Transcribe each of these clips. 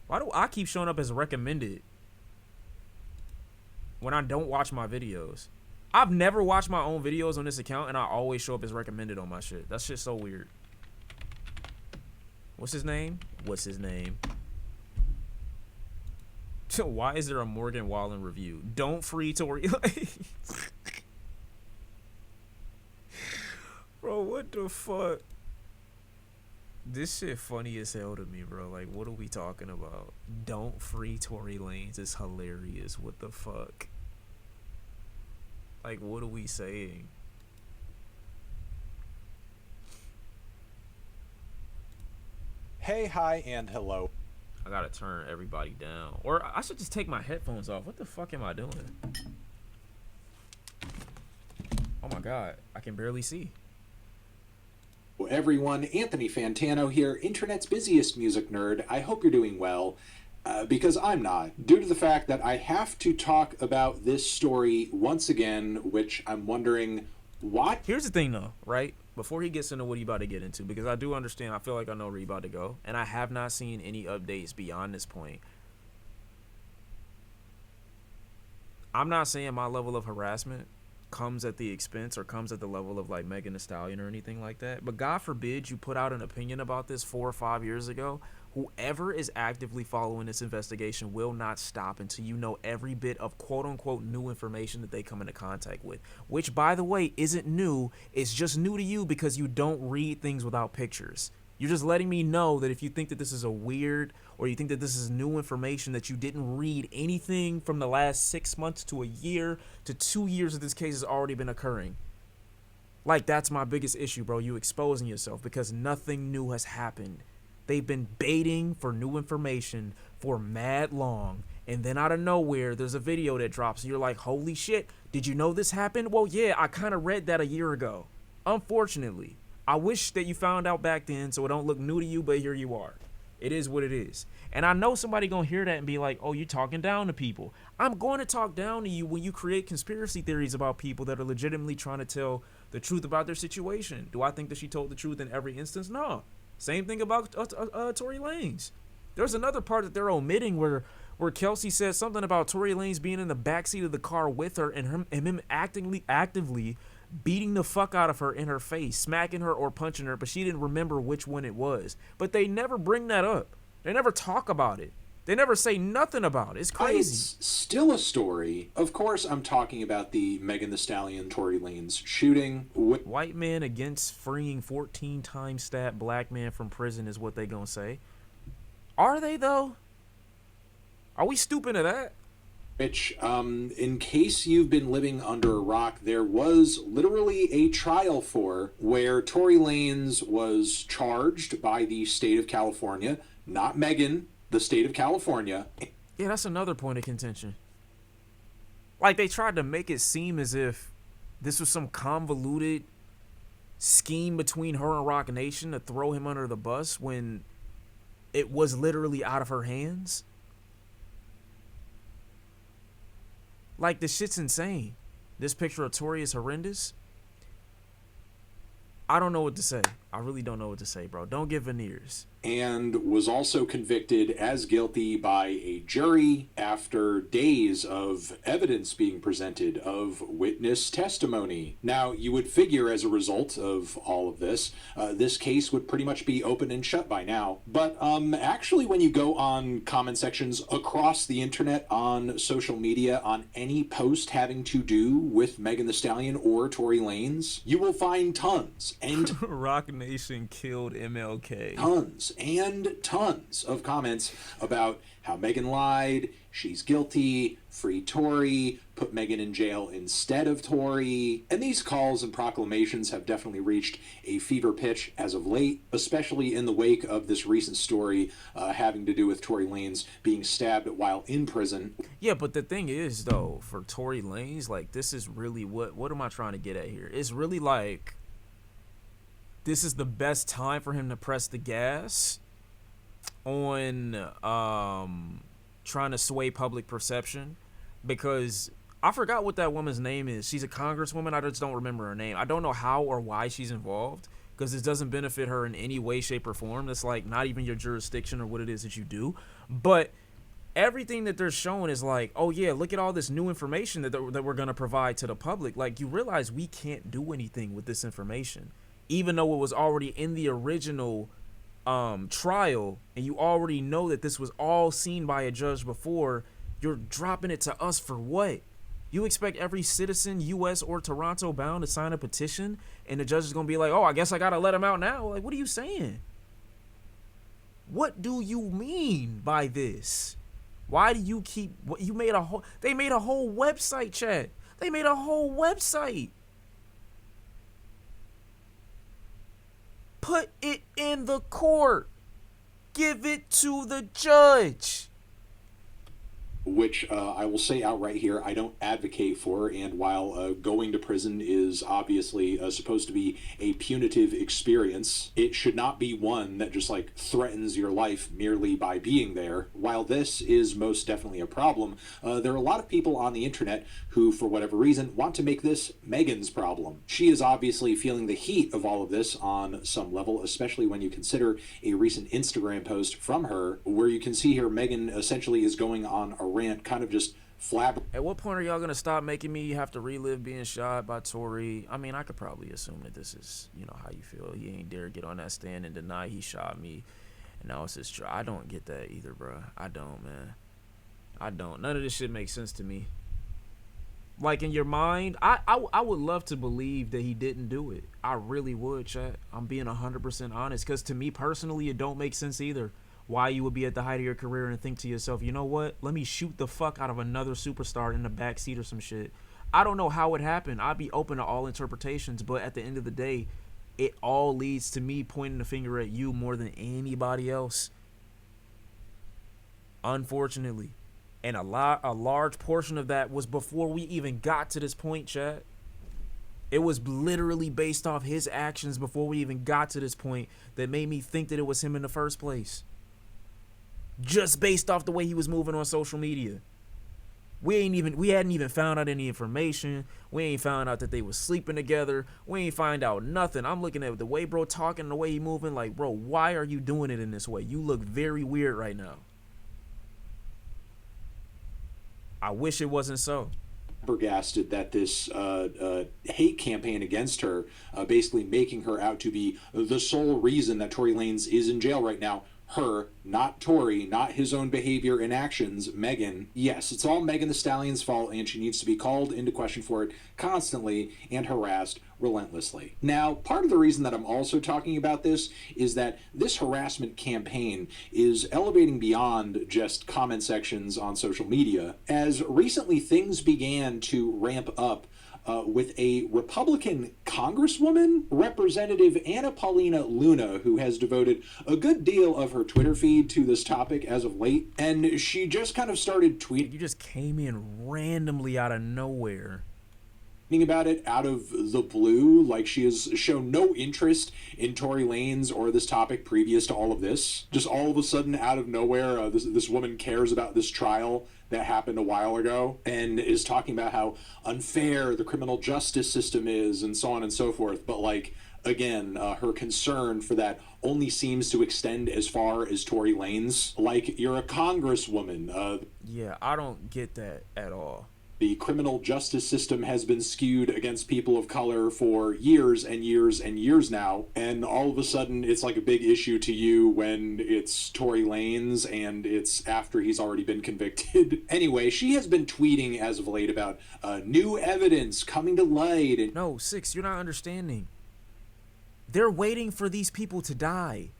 Why do I keep showing up as recommended when I don't watch my videos? I've never watched my own videos on this account, and I always show up as recommended on my shit. That shit's so weird. What's his name? What's his name? Why is there a Morgan Wallen review? Don't free Tory Lanez. Bro, what the fuck? This shit funny as hell to me, bro. Like, what are we talking about? Don't free Tory Lanez is hilarious. What the fuck? Like, what are we saying? Hey, hi, and hello. I gotta turn everybody down. Or I should just take my headphones off. What the fuck am I doing? Oh my god, I can barely see. Everyone, Anthony Fantano here, internet's busiest music nerd. I hope you're doing well, because I'm not, due to the fact that I have to talk about this story once again, which I'm wondering, what? Here's the thing though, right? Before he gets into what he about to get into, because I do understand, I feel like I know where he about to go, and I have not seen any updates beyond this point. I'm not saying my level of harassment comes at the expense or comes at the level of like Megan Thee Stallion or anything like that, but God forbid you put out an opinion about this 4 or 5 years ago. Whoever is actively following this investigation will not stop until you know every bit of quote-unquote new information that they come into contact with, which, by the way, isn't new. It's just new to you because you don't read things without pictures. You're just letting me know that if you think that this is a weird, or you think that this is new information, that you didn't read anything from the last 6 months to a year to 2 years that this case has already been occurring. Like, that's my biggest issue, bro. You exposing yourself because nothing new has happened. They've been baiting for new information for mad long, and then out of nowhere, there's a video that drops, and you're like, holy shit, did you know this happened? Well, yeah, I kind of read that a year ago. Unfortunately, I wish that you found out back then so it don't look new to you, but here you are. It is what it is. And I know somebody gonna hear that and be like, oh, you're talking down to people. I'm going to talk down to you when you create conspiracy theories about people that are legitimately trying to tell the truth about their situation. Do I think that she told the truth in every instance? No. Same thing about Tory Lanez. There's another part that they're omitting where Kelsey says something about Tory Lanez being in the backseat of the car with her and him actively beating the fuck out of her in her face, smacking her or punching her, but she didn't remember which one it was. But they never bring that up. They never talk about it. They never say nothing about it. It's crazy. It's still a story. Of course, I'm talking about the Megan Thee Stallion, Tory Lanez shooting. White man against freeing 14 times stabbed black man from prison is what they gonna say. Are they, though? Are we stooping to that? Which, in case you've been living under a rock, there was literally a trial for where Tory Lanez was charged by the state of California, not Megan, the state of California. Yeah, that's another point of contention. Like, they tried to make it seem as if this was some convoluted scheme between her and Rock Nation to throw him under the bus when it was literally out of her hands. Like, this shit's insane. This picture of Tory is horrendous. I don't know what to say. I really don't know what to say, bro. Don't get veneers. And was also convicted as guilty by a jury after days of evidence being presented, of witness testimony. Now, you would figure as a result of all of this, this case would pretty much be open and shut by now. But actually, when you go on comment sections across the internet, on social media, on any post having to do with Megan Thee Stallion or Tory Lanez, you will find tons and Rock Nation killed MLK. Tons of comments about how Megan lied, she's guilty, free Tory, put Megan in jail instead of Tory. And these calls and proclamations have definitely reached a fever pitch as of late, especially in the wake of this recent story having to do with Tory Lanez being stabbed while in prison. Yeah, but the thing is, though, for Tory Lanez, like, this is really what am I trying to get at here? It's really like, this is the best time for him to press the gas on trying to sway public perception, because I forgot what that woman's name is. She's a congresswoman. I just don't remember her name. I don't know how or why she's involved. because this doesn't benefit her in any way, shape, or form. That's like not even your jurisdiction or what it is that you do. But everything that they're showing is like, oh yeah, look at all this new information that we're going to provide to the public. Like, you realize we can't do anything with this information, even though it was already in the original trial, and you already know that this was all seen by a judge before. You're dropping it to us for what? You expect every citizen, US or Toronto bound, to sign a petition, and the judge is going to be like, oh, I guess I got to let him out now? Like, what are you saying? What do you mean by this? Why do you keep, you made a whole, they made a whole website, chat. They made a whole website. Put it in the court. Give it to the judge. Which I will say outright here, I don't advocate for. And while going to prison is obviously supposed to be a punitive experience, it should not be one that just like threatens your life merely by being there. While this is most definitely a problem, there are a lot of people on the internet who, for whatever reason, want to make this Megan's problem. She is obviously feeling the heat of all of this on some level, especially when you consider a recent Instagram post from her where you can see here Megan essentially is going on a rant, kind of just At what point are y'all gonna stop making me have to relive being shot by Tory? I mean, I could probably assume that this is, you know, how you feel. He ain't dare get on that stand and deny he shot me, and now it's his trial. I don't get that either, bro. I don't, man. I don't. None of this shit makes sense to me. Like, in your mind, I would love to believe that he didn't do it. I really would, chat. I'm being 100% honest, because to me personally, it don't make sense either. Why you would be at the height of your career and think to yourself, you know what? Let me shoot the fuck out of another superstar in the backseat or some shit. I don't know how it happened. I'd be open to all interpretations, but at the end of the day, it all leads to me pointing the finger at you more than anybody else. Unfortunately. And a large portion of that was before we even got to this point, chat. It was literally based off his actions before we even got to this point that made me think that it was him in the first place. Just based off the way he was moving on social media. We hadn't even found out any information. We ain't found out that they was sleeping together. We ain't find out nothing. I'm looking at the way bro talking, the way he moving, like, bro, why are you doing it in this way? You look very weird right now. I wish it wasn't so. Flabbergasted that this hate campaign against her, basically making her out to be the sole reason that Tory Lanez is in jail right now. Her, not Tory, not his own behavior and actions, Megan. Yes, it's all Megan Thee Stallion's fault, and she needs to be called into question for it constantly and harassed relentlessly. Now, part of the reason that I'm also talking about this is that this harassment campaign is elevating beyond just comment sections on social media, as recently things began to ramp up with a Republican Congresswoman, Representative Anna Paulina Luna, who has devoted a good deal of her Twitter feed to this topic as of late. And she just kind of started tweeting. You just came in randomly out of nowhere. About it out of the blue, like she has shown no interest in Tory Lanez or this topic previous to all of this. Just all of a sudden, out of nowhere, this woman cares about this trial that happened a while ago and is talking about how unfair the criminal justice system is and so on and so forth. But like, again, her concern for that only seems to extend as far as Tory Lanez. Like, you're a congresswoman. Yeah, I don't get that at all. The criminal justice system has been skewed against people of color for years and years and years now, and all of a sudden it's like a big issue to you when it's Tory Lanez and it's after he's already been convicted. Anyway, she has been tweeting as of late about new evidence coming to light. And no, Six, you're not understanding. They're waiting for these people to die.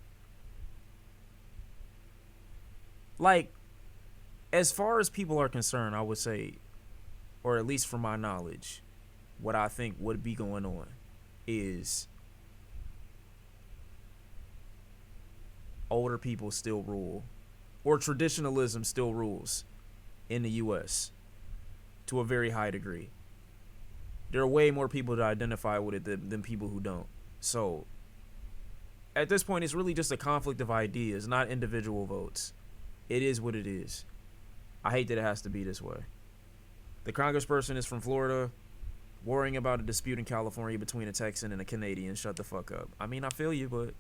Like, as far as people are concerned, I would say, or at least from my knowledge, what I think would be going on is older people still rule, or traditionalism still rules in the U.S. to a very high degree. There are way more people that identify with it than people who don't. So at this point, it's really just a conflict of ideas, not individual votes. It is what it is. I hate that it has to be this way. The congressperson is from Florida. Worrying about a dispute in California between a Texan and a Canadian. Shut the fuck up. I mean, I feel you, but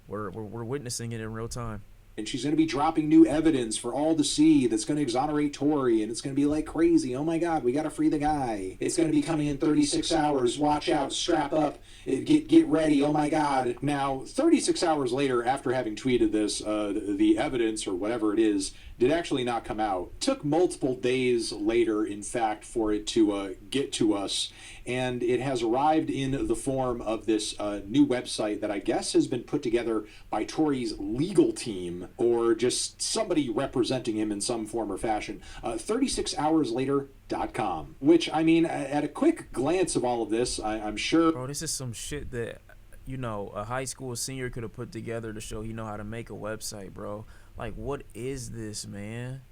we're witnessing it in real time. And she's going to be dropping new evidence for all to see that's going to exonerate Tory, and it's going to be like crazy. Oh my God, we got to free the guy. It's going to be coming in 36 hours. Watch out, strap up, get ready. Oh my God. Now, 36 hours later, after having tweeted this, the evidence or whatever it is did actually not come out. It took multiple days later, in fact, for it to get to us, and it has arrived in the form of this new website that I guess has been put together by Tory's legal team, or just somebody representing him in some form or fashion. 36hourslater.com, which, I mean, at a quick glance of all of this, I'm sure... Bro, this is some shit that, you know, a high school senior could have put together to show he know how to make a website, bro. Like, what is this, man?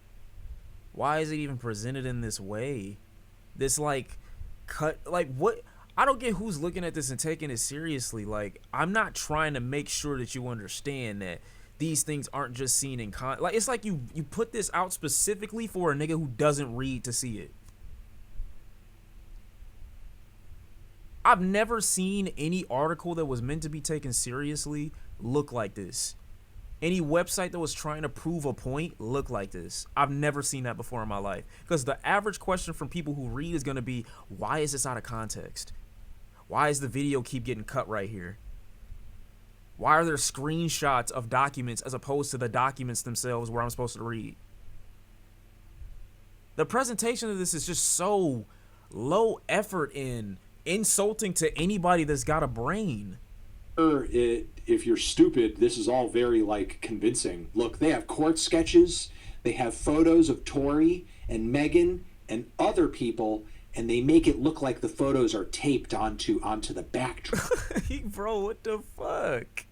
Why is it even presented in this way? This, like, cut, like, what? I don't get who's looking at this and taking it seriously. Like, I'm not trying to make sure that you understand that these things aren't just seen in like, it's like you put this out specifically for a nigga who doesn't read to see it. I've never seen any article that was meant to be taken seriously look like this. Any website that was trying to prove a point look like this. I've never seen that before in my life. Because the average question from people who read is going to be, why is this out of context? Why is the video keep getting cut right here? Why are there screenshots of documents as opposed to the documents themselves where I'm supposed to read? The presentation of this is just so low effort and insulting to anybody that's got a brain. If you're stupid, this is all very, like, convincing. Look, they have court sketches, they have photos of Tory and Meghan and other people, and they make it look like the photos are taped onto the backdrop. Bro, what the fuck?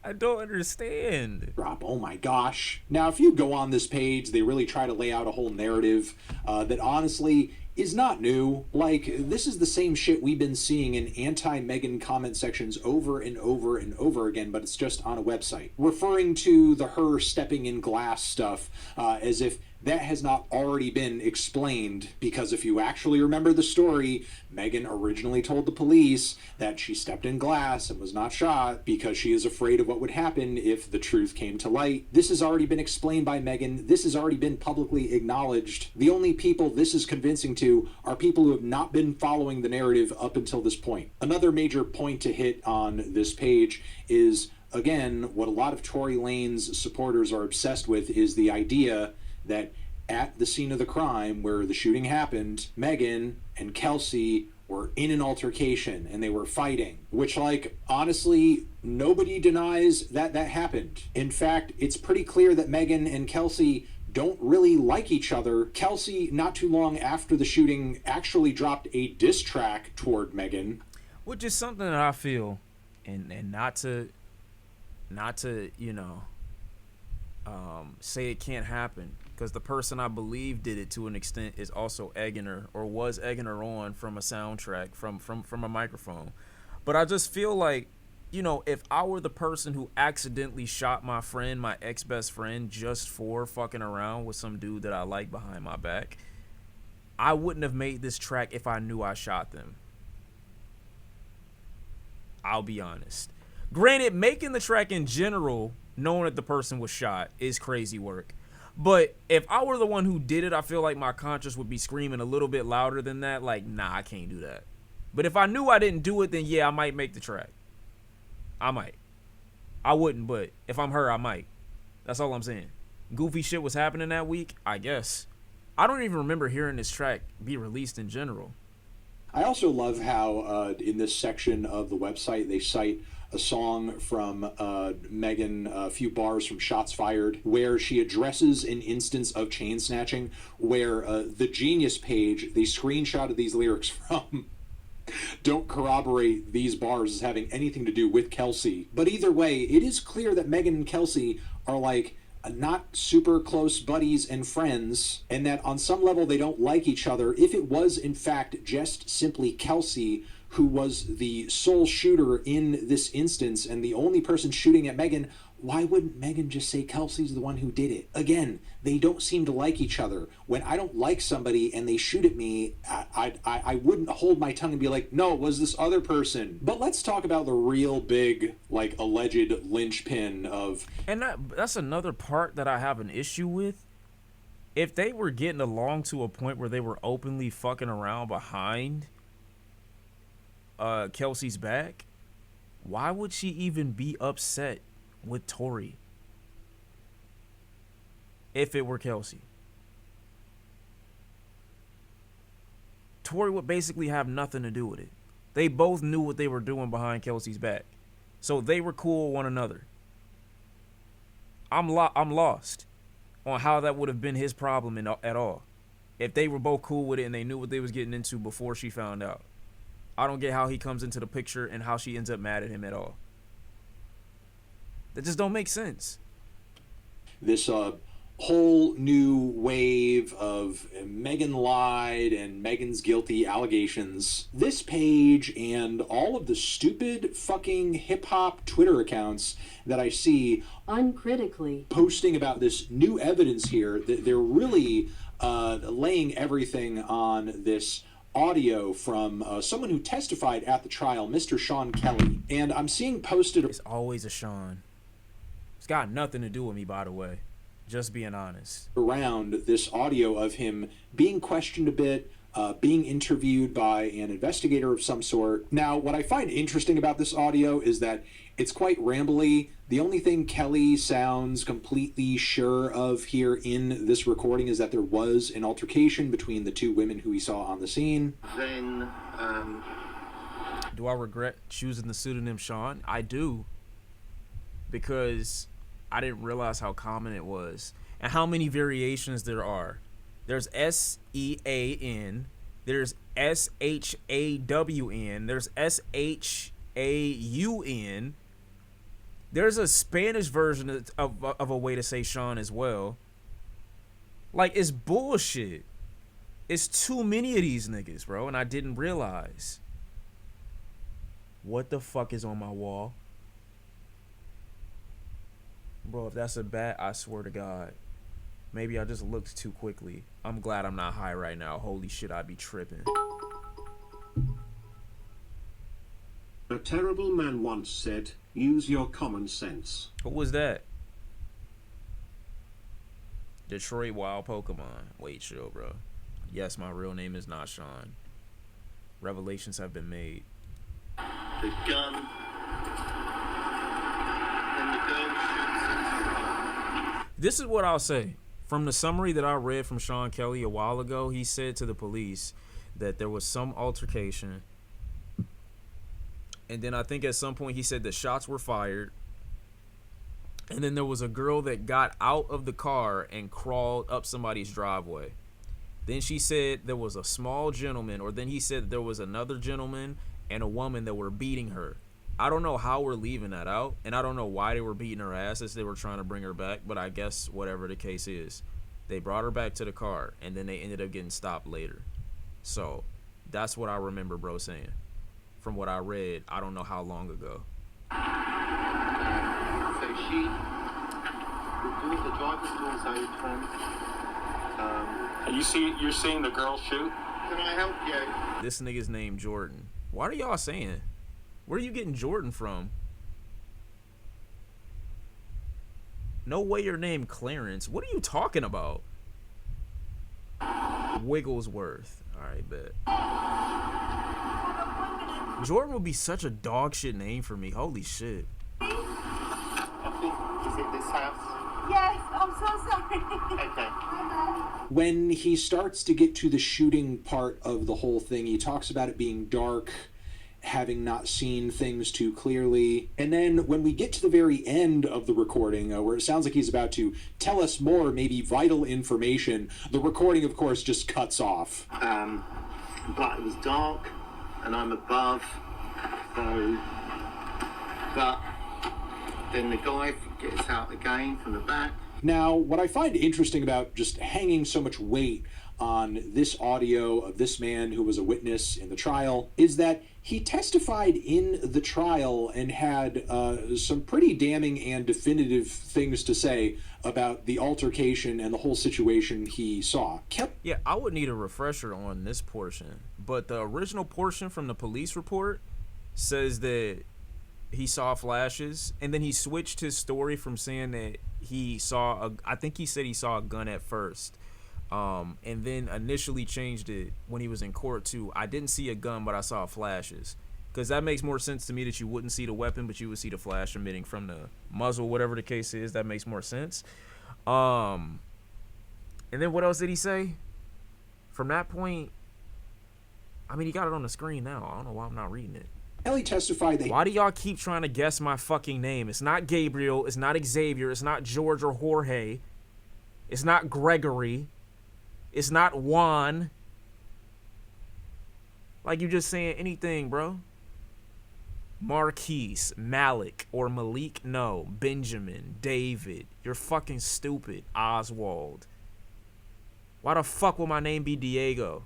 I don't understand. Oh my gosh. Now, if you go on this page, they really try to lay out a whole narrative that honestly is not new. Like, this is the same shit we've been seeing in anti-Meghan comment sections over and over and over again, but it's just on a website. Referring to the her stepping in glass stuff as if that has not already been explained, because if you actually remember the story, Meghan originally told the police that she stepped in glass and was not shot because she is afraid of what would happen if the truth came to light. This has already been explained by Meghan. This has already been publicly acknowledged. The only people this is convincing to are people who have not been following the narrative up until this point. Another major point to hit on this page is, again, what a lot of Tory Lane's supporters are obsessed with is the idea that at the scene of the crime where the shooting happened, Meghan and Kelsey were in an altercation and they were fighting, which, like, honestly, nobody denies that that happened. In fact, it's pretty clear that Meghan and Kelsey don't really like each other. Kelsey, not too long after the shooting, actually dropped a diss track toward Meghan. Which is something that I feel, and not to, you know, say it can't happen, because the person I believe did it to an extent is also egging her, or was egging her on from a soundtrack, from a microphone. But I just feel like, you know, if I were the person who accidentally shot my friend, my ex-best friend, just for fucking around with some dude that I like behind my back, I wouldn't have made this track if I knew I shot them. I'll be honest. Granted, making the track in general, knowing that the person was shot, is crazy work. But if I were the one who did it, I feel like my conscience would be screaming a little bit louder than that. Like, nah, I can't do that. But if I knew I didn't do it, then yeah, I might make the track. I might. I wouldn't, but if I'm her, I might. That's all I'm saying. Goofy shit was happening that week, I guess. I don't even remember hearing this track be released in general. I also love how in this section of the website they cite a song from Meghan, a few bars from Shots Fired, where she addresses an instance of chain snatching, where the Genius page, they screenshotted these lyrics from, don't corroborate these bars as having anything to do with Kelsey. But either way, it is clear that Meghan and Kelsey are, like, not super close buddies and friends, and that on some level they don't like each other. If it was, in fact, just simply Kelsey who was the sole shooter in this instance and the only person shooting at Meghan, why wouldn't Megan just say Kelsey's the one who did it? Again, they don't seem to like each other. When I don't like somebody and they shoot at me, I wouldn't hold my tongue and be like, no, it was this other person. But let's talk about the real big, like, alleged linchpin of... And that's another part that I have an issue with. If they were getting along to a point where they were openly fucking around behind Kelsey's back, why would she even be upset with Tori if it were Kelsey? Tori would basically have nothing to do with it. They both knew what they were doing behind Kelsey's back, so they were cool with one another. I'm lost on how that would have been his problem at all if they were both cool with it and they knew what they was getting into before she found out. I don't get how he comes into the picture and how she ends up mad at him at all. That just don't make sense. This whole new wave of Megan lied and Megan's guilty allegations. This page and all of the stupid fucking hip-hop Twitter accounts that I see uncritically posting about this new evidence here, they're really laying everything on this audio from someone who testified at the trial, Mr. Sean Kelly. And I'm seeing posted... It's always a Sean. It's got nothing to do with me, by the way. Just being honest. Around this audio of him being questioned a bit, being interviewed by an investigator of some sort. Now, what I find interesting about this audio is that it's quite rambly. The only thing Kelly sounds completely sure of here in this recording is that there was an altercation between the two women who he saw on the scene. Then, do I regret choosing the pseudonym Sean? I do. Because I didn't realize how common it was and how many variations there are. There's S-E-A-N, there's S-H-A-W-N, there's S-H-A-U-N. There's a Spanish version of a way to say Sean as well. Like, it's bullshit. It's too many of these niggas, bro, and I didn't realize. What the fuck is on my wall? Bro, if that's a bat, I swear to God. Maybe I just looked too quickly. I'm glad I'm not high right now. Holy shit, I'd be tripping. A terrible man once said, use your common sense. What was that? Detroit Wild Pokemon. Wait, chill, bro. Yes, my real name is not Sean. Revelations have been made. the gun, and the girl shoots it. This is what I'll say. From the summary that I read from Sean Kelly a while ago, he said to the police that there was some altercation. And then I think at some point he said that shots were fired. And then there was a girl that got out of the car and crawled up somebody's driveway. Then she said there was a small gentleman, or then he said there was another gentleman and a woman that were beating her. I don't know how we're leaving that out, and I don't know why they were beating her ass as they were trying to bring her back, but I guess whatever the case is, they brought her back to the car, and then they ended up getting stopped later. So that's what I remember bro saying. From what I read, I don't know how long ago. So the driver's door's open. You're seeing the girl shoot? Can I help you? This nigga's named Jordan. What are y'all saying? Where are you getting Jordan from? No way you're named Clarence. What are you talking about? Wigglesworth. Alright, bet. Jordan would be such a dog shit name for me. Holy shit. I think, is it this house? Yes, I'm so sorry. Okay. When he starts to get to the shooting part of the whole thing, he talks about it being dark, having not seen things too clearly. And then when we get to the very end of the recording, where it sounds like he's about to tell us more, maybe vital information, the recording, of course, just cuts off. But it was dark, and I'm above, so... But then the guy gets out again from the back. Now, what I find interesting about just hanging so much weight on this audio of this man who was a witness in the trial is that he testified in the trial and had some pretty damning and definitive things to say about the altercation and the whole situation he saw. Yeah, I would need a refresher on this portion, but the original portion from the police report says that he saw flashes, and then he switched his story from saying that I think he said he saw a gun at first, and then initially changed it when he was in court to, I didn't see a gun, but I saw flashes. Because that makes more sense to me, that you wouldn't see the weapon, but you would see the flash emitting from the muzzle, whatever the case is. That makes more sense. And then what else did he say? From that point, I mean, he got it on the screen now. I don't know why I'm not reading it. Kelly testified that. Why do y'all keep trying to guess my fucking name? It's not Gabriel. It's not Xavier. It's not George or Jorge. It's not Gregory. It's not Juan. Like, you just saying anything, bro. Marquise, Malik, or Malik, no. Benjamin, David. You're fucking stupid. Oswald. Why the fuck would my name be Diego?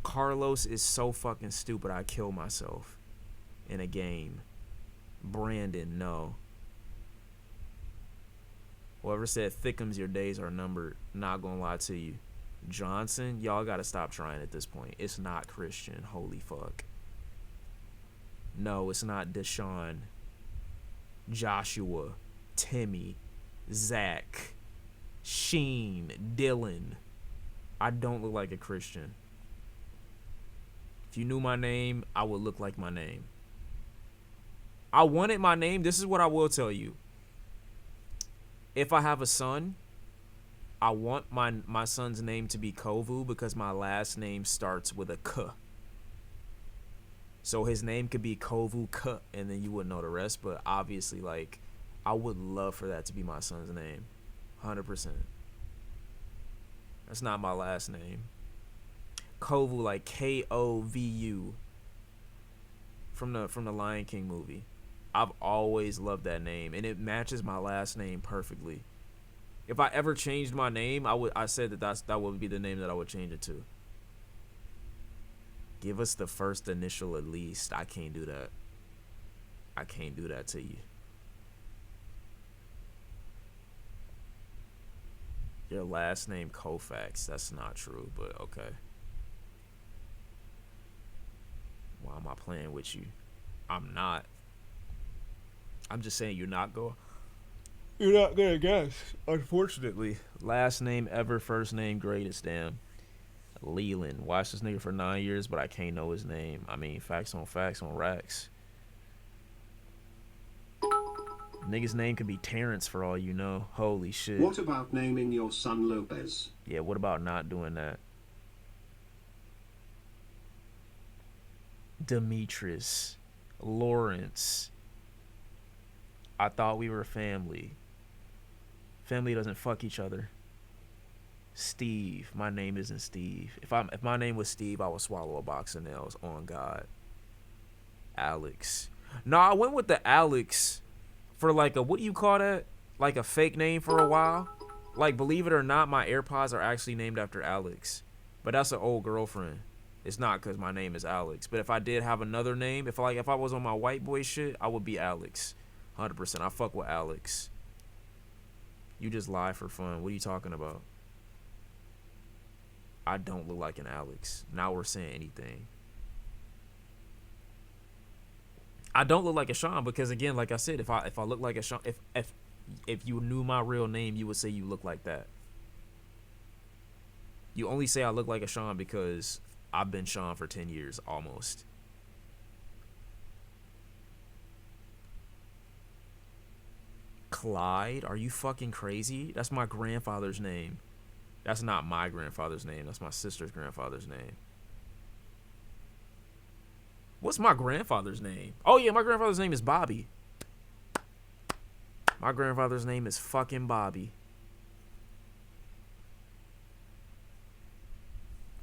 Carlos is so fucking stupid, I kill myself in a game. Brandon, no. Whoever said Thickums, your days are numbered, not gonna lie to you. Johnson, y'all gotta stop trying at this point. It's not Christian, holy fuck. No, it's not Deshaun. Joshua, Timmy, Zach, Sheen, Dylan. I don't look like a Christian. If you knew my name, I would look like my name. I wanted my name. This is what I will tell you. If I have a son, I want my son's name to be Kovu because my last name starts with a K. So his name could be Kovu K, and then you wouldn't know the rest. But obviously, like, I would love for that to be my son's name. 100%. That's not my last name. Kovu, like Kovu, from the Lion King movie. I've always loved that name, and it matches my last name perfectly. If I ever changed my name, I said that would be the name that I would change it to. Give us the first initial at least. I can't do that. I can't do that to you. Your last name Koufax. That's not true, but okay. Why am I playing with you? I'm not. I'm just saying you're not gonna guess, unfortunately. Last name ever, first name greatest, damn. Leland. Watched this nigga for 9 years, but I can't know his name. I mean, facts on racks. Nigga's name could be Terrence for all you know. Holy shit. What about naming your son Lopez? Yeah, what about not doing that? Demetrius. Lawrence. I thought we were family. Family doesn't fuck each other. Steve. My name isn't Steve. If my name was Steve, I would swallow a box of nails, on God. Alex. No, I went with the Alex for like a, what do you call that? Like a fake name for a while. Like, believe it or not, my AirPods are actually named after Alex. But that's an old girlfriend. It's not because my name is Alex. But if I did have another name, if I was on my white boy shit, I would be Alex. 100%. I fuck with Alex. You just lie for fun. What are you talking about? I don't look like an Alex. Now we're saying anything. I don't look like a Sean because, again, like I said, if I look like a Sean, if you knew my real name, you would say you look like that. You only say I look like a Sean because I've been Sean for 10 years almost. Clyde? Are you fucking crazy? That's my grandfather's name. That's not my grandfather's name. That's my sister's grandfather's name. What's my grandfather's name? Oh, yeah, my grandfather's name is Bobby. My grandfather's name is fucking Bobby.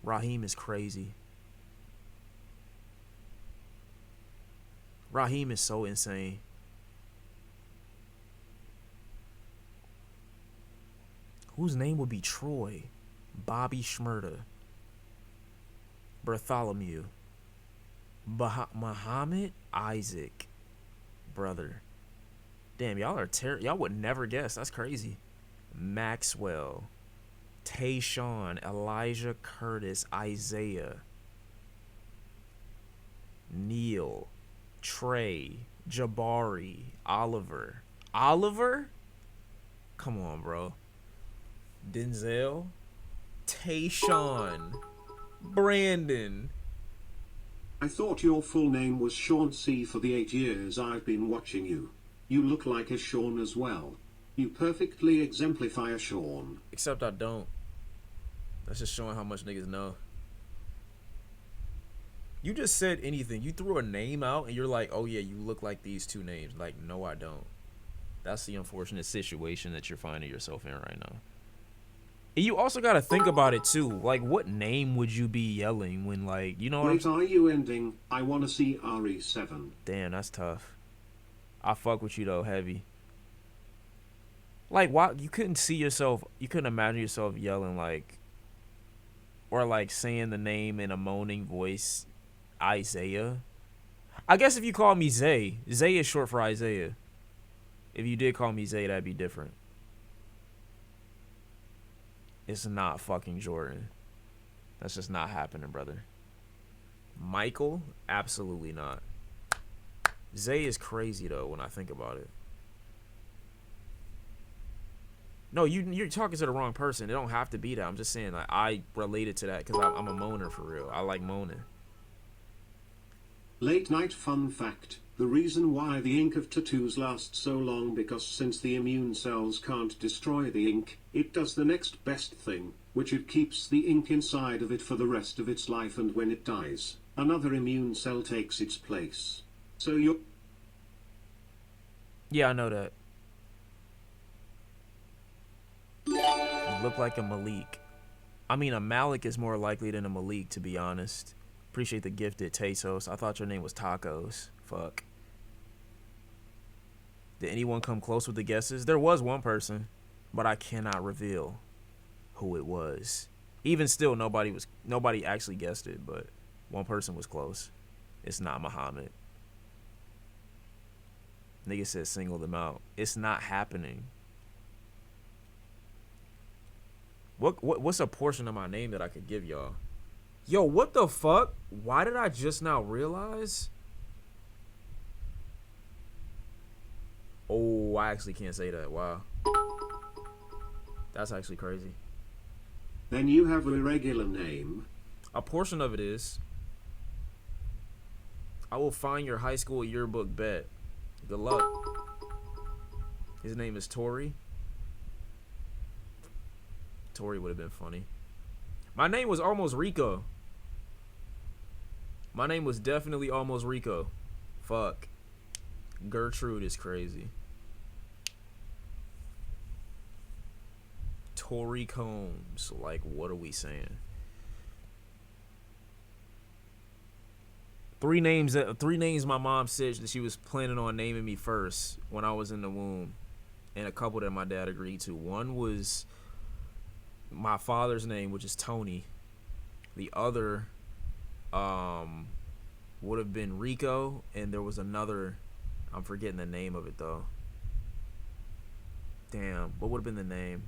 Raheem is crazy. Raheem is so insane. Whose name would be Troy? Bobby Schmurda. Bartholomew. Muhammad Isaac. Brother. Damn, y'all are y'all would never guess. That's crazy. Maxwell. Tayshawn. Elijah Curtis. Isaiah. Neil. Trey. Jabari. Oliver. Oliver? Come on, bro. Denzel. Tayshawn. Brandon. I thought your full name was Sean C. For the 8 years I've been watching you. You look like a Sean as well. You perfectly exemplify a Sean. Except I don't. That's just showing how much niggas know. You just said anything. You threw a name out and you're like, oh yeah, you look like these two names. Like, no, I don't. That's the unfortunate situation that you're finding yourself in right now. And you also got to think about it too. Like, what name would you be yelling when, like, you know what I'm Wait, saying? are you ending? I want to see RE7. Damn, that's tough. I fuck with you though, heavy. Like, why you couldn't see yourself? You couldn't imagine yourself yelling like, or like saying the name in a moaning voice, Isaiah. I guess if you call me Zay, Zay is short for Isaiah. If you did call me Zay, that'd be different. It's not fucking Jordan. That's just not happening, brother. Michael? Absolutely not. Zay is crazy, though, when I think about it. No, you're talking to the wrong person. It don't have to be that. I'm just saying, like, I related to that because I'm a moaner for real. I like moaning. Late night fun fact. The reason why the ink of tattoos lasts so long because since the immune cells can't destroy the ink, it does the next best thing, which it keeps the ink inside of it for the rest of its life, and when it dies, another immune cell takes its place. So you're... Yeah, I know that. You look like a Malik. I mean, a Malik is more likely than a Malik, to be honest. Appreciate the gifted Tesos. I thought your name was Tacos. Fuck. Did anyone come close with the guesses? There was one person, but I cannot reveal who it was. Even still, nobody actually guessed it, but one person was close. It's not Muhammad. Nigga said single them out. It's not happening. What's a portion of my name that I could give y'all? Yo, what the fuck? Why did I just now realize? Oh, I actually can't say that. Wow. That's actually crazy. Then you have a irregular name. A portion of it is. I will find your high school yearbook bet. Good luck. His name is Tori. Tori would have been funny. My name was almost Rico. My name was definitely almost Rico. Fuck. Gertrude is crazy. Tori Combs. Like, what are we saying? Three names my mom said that she was planning on naming me first when I was in the womb. And a couple that my dad agreed to. One was my father's name, which is Tony. The other would have been Rico, and there was another, I'm forgetting the name of it though. Damn, what would have been the name?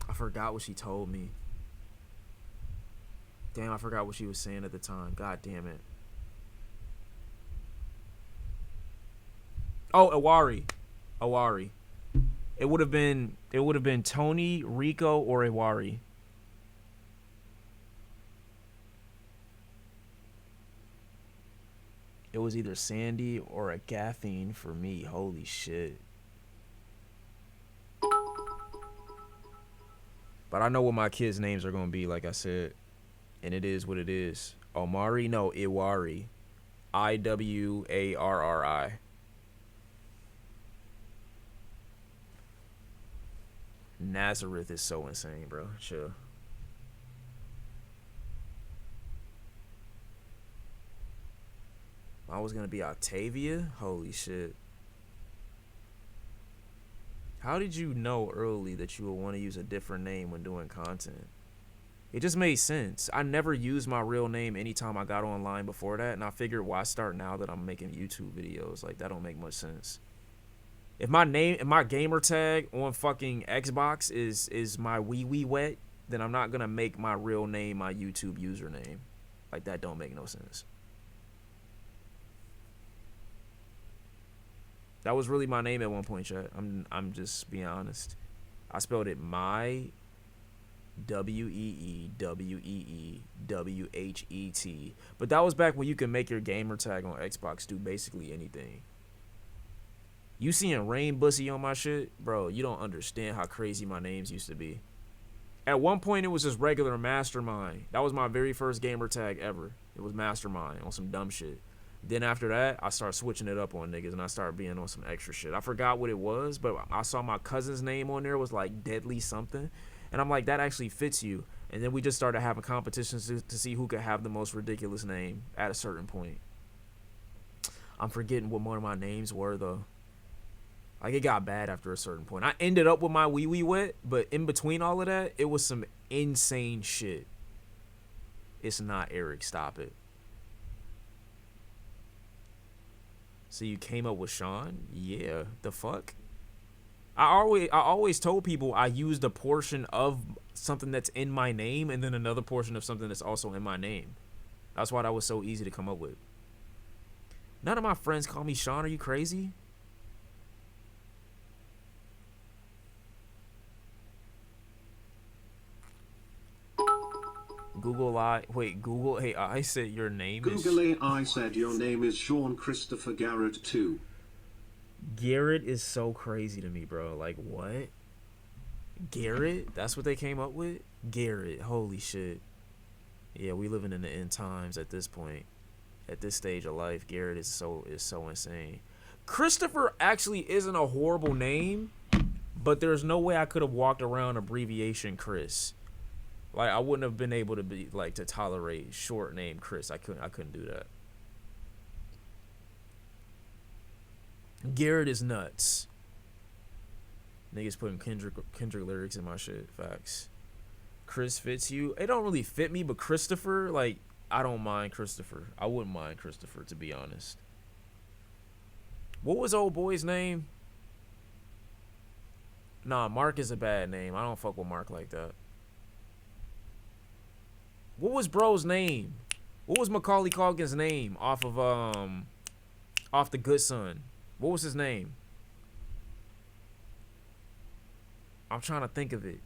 I forgot what she told me. Damn, I forgot what she was saying at the time. God damn it. Oh, Awari. It would have been Tony, Rico, or Awari. It was either Sandy or a Gaffine for me. Holy shit. But I know what my kids' names are going to be, like I said. And it is what it is. Omari? No, Iwari. Iwarri. Nazareth is so insane, bro. Chill. I was going to be Octavia? Holy shit. How did you know early that you would want to use a different name when doing content? It just made sense. I never used my real name anytime I got online before that, and I figured why start now that I'm making YouTube videos? Like, that don't make much sense. If my name, if my gamer tag on fucking Xbox is my wee wee wet, then I'm not gonna make my real name my YouTube username. Like, that don't make no sense. That was really my name at one point, chat. I'm just being honest. I spelled it my WEEWEEWHET. But that was back when you could make your gamer tag on Xbox do basically anything. You seeing Rain Bussy on my shit? Bro, you don't understand how crazy my names used to be. At one point, it was just regular Mastermind. That was my very first gamer tag ever. It was Mastermind on some dumb shit. Then after that, I started switching it up on niggas, and I started being on some extra shit. I forgot what it was, but I saw my cousin's name on there was like Deadly something. And I'm like, that actually fits you. And then we just started having competitions to see who could have the most ridiculous name at a certain point. I'm forgetting what one of my names were, though. Like, it got bad after a certain point. I ended up with my wee wee wet, but in between all of that, it was some insane shit. It's not Eric, stop it. So you came up with Sean? Yeah, the fuck? I always told people I used a portion of something that's in my name and then another portion of something that's also in my name. That's why that was so easy to come up with. None of my friends call me Sean. Are you crazy? Google, hey, I said your name is... Google AI said your name is Sean Christopher Garrett too. Garrett is so crazy to me, bro. Like, what? Garrett? That's what they came up with? Garrett, holy shit. Yeah, we living in the end times at this point. At this stage of life, Garrett is so insane. Christopher actually isn't a horrible name, but there's no way I could have walked around abbreviation Chris. Like, I wouldn't have been able to be like to tolerate short name Chris. I couldn't do that. Garrett is nuts. Niggas putting Kendrick lyrics in my shit. Facts. Chris fits you. It don't really fit me, but Christopher, like, I don't mind Christopher. I wouldn't mind Christopher, to be honest. What was old boy's name? Nah, Mark is a bad name. I don't fuck with Mark like that. What was bro's name? What was Macaulay Culkin's name off The Good Son? What was his name? I'm trying to think of it.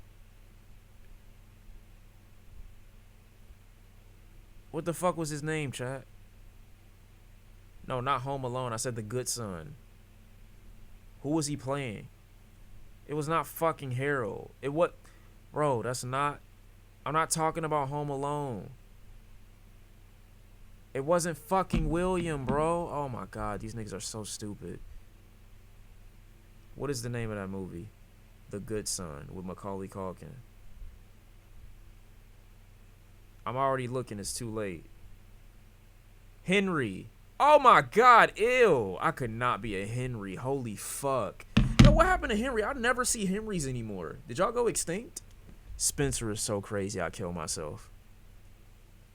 What the fuck was his name, chat? No, not Home Alone. I said The Good Son. Who was he playing? It was not fucking Harold. It what? Bro, that's not... I'm not talking about Home Alone. It wasn't fucking William, bro. Oh my god, these niggas are so stupid. What is the name of that movie? The Good Son with Macaulay Culkin. I'm already looking, it's too late. Henry. Oh my god, ew. I could not be a Henry. Holy fuck. Yo, what happened to Henry? I never see Henrys anymore. Did y'all go extinct? Spencer is so crazy, I kill myself.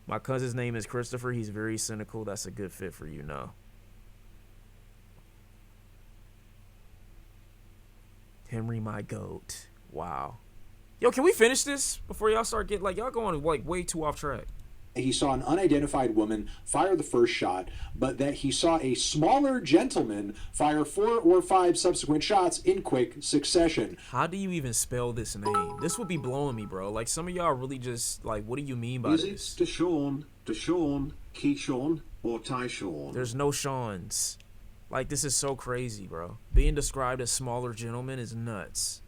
My cousin's name is Christopher. He's very cynical. That's a good fit for you now. Henry, my goat. Wow. Yo, can we finish this before y'all start getting, like, y'all going, like, way too off track? He saw an unidentified woman fire the first shot, but that he saw a smaller gentleman fire 4 or 5 subsequent shots in quick succession. How do you even spell this name? This would be blowing me, bro. Like, some of y'all really just, like, what do you mean by this? Is it Deshaun, Keyshawn, or Tyshawn? There's no Shawns. Like, this is so crazy, bro. Being described as smaller gentleman is nuts.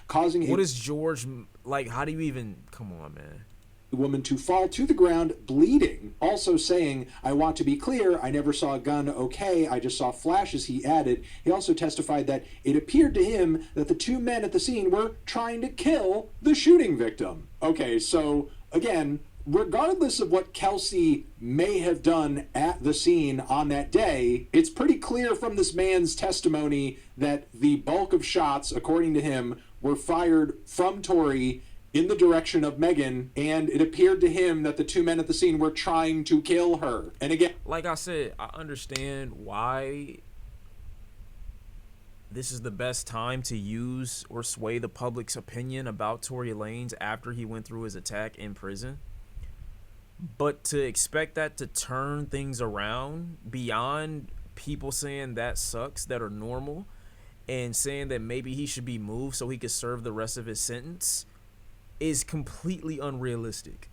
Causing what is George, like, how do you even, come on, man. The woman to fall to the ground bleeding, also saying, "I want to be clear, I never saw a gun, okay, I just saw flashes," he added. He also testified that it appeared to him that the 2 men at the scene were trying to kill the shooting victim. Okay, so, again, regardless of what Kelsey may have done at the scene on that day, it's pretty clear from this man's testimony that the bulk of shots, according to him, were fired from Tori in the direction of Megan, and it appeared to him that the two men at the scene were trying to kill her. And again, like I said, I understand why this is the best time to use or sway the public's opinion about Tory Lanez after he went through his attack in prison. But to expect that to turn things around beyond people saying that sucks, that are normal, and saying that maybe he should be moved so he could serve the rest of his sentence, is completely unrealistic.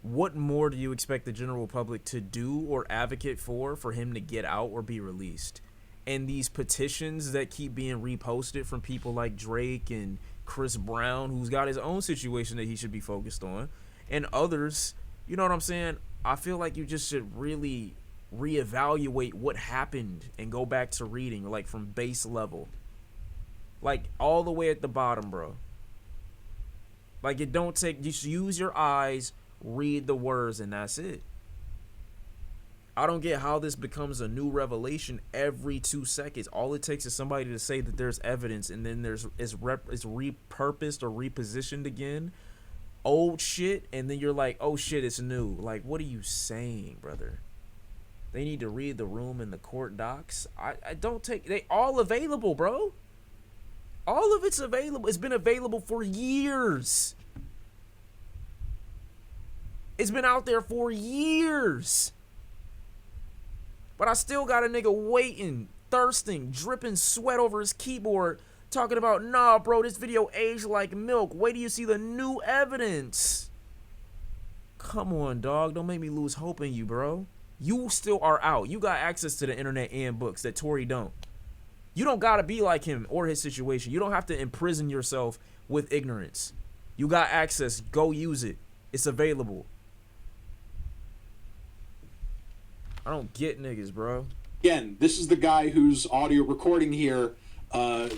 What more do you expect the general public to do or advocate for him to get out or be released? And these petitions that keep being reposted from people like Drake and Chris Brown, who's got his own situation that he should be focused on, and others, you know what I'm saying? I feel like you just should really reevaluate what happened and go back to reading, like from base level, like all the way at the bottom, bro. Like, it don't take, just use your eyes, read the words, and that's it. I don't get how this becomes a new revelation every 2 seconds. All it takes is somebody to say that there's evidence, and then it's repurposed or repositioned again. Old shit, and then you're like, oh shit, it's new. Like, what are you saying, brother? They need to read the room and the court docs. I don't take, they all available, bro. All of it's available. It's been available for years. It's been out there for years. But I still got a nigga waiting, thirsting, dripping sweat over his keyboard, talking about, nah, bro, this video aged like milk. Wait till you see the new evidence. Come on, dog. Don't make me lose hope in you, bro. You still are out. You got access to the internet and books that Tory don't. You don't gotta be like him or his situation. You don't have to imprison yourself with ignorance. You got access. Go use it. It's available. I don't get niggas, bro. again, this is the guy whose audio recording here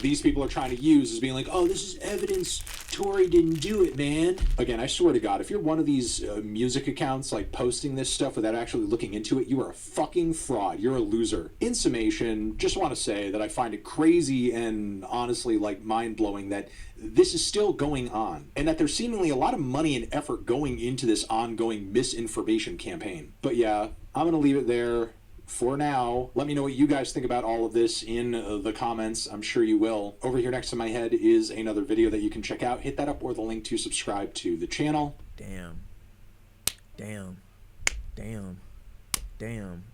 these people are trying to use as being like, oh, this is evidence Tory didn't do it, man. Again, I swear to God, if you're one of these music accounts like posting this stuff without actually looking into it, you are a fucking fraud. You're a loser. In summation, just want to say that I find it crazy and honestly like mind-blowing that this is still going on and that there's seemingly a lot of money and effort going into this ongoing misinformation campaign. But yeah, I'm gonna leave it there for now. Let me know what you guys think about all of this in the comments. I'm sure you will. Over here next to my head is another video that you can check out. Hit that up or the link to subscribe to the channel. Damn.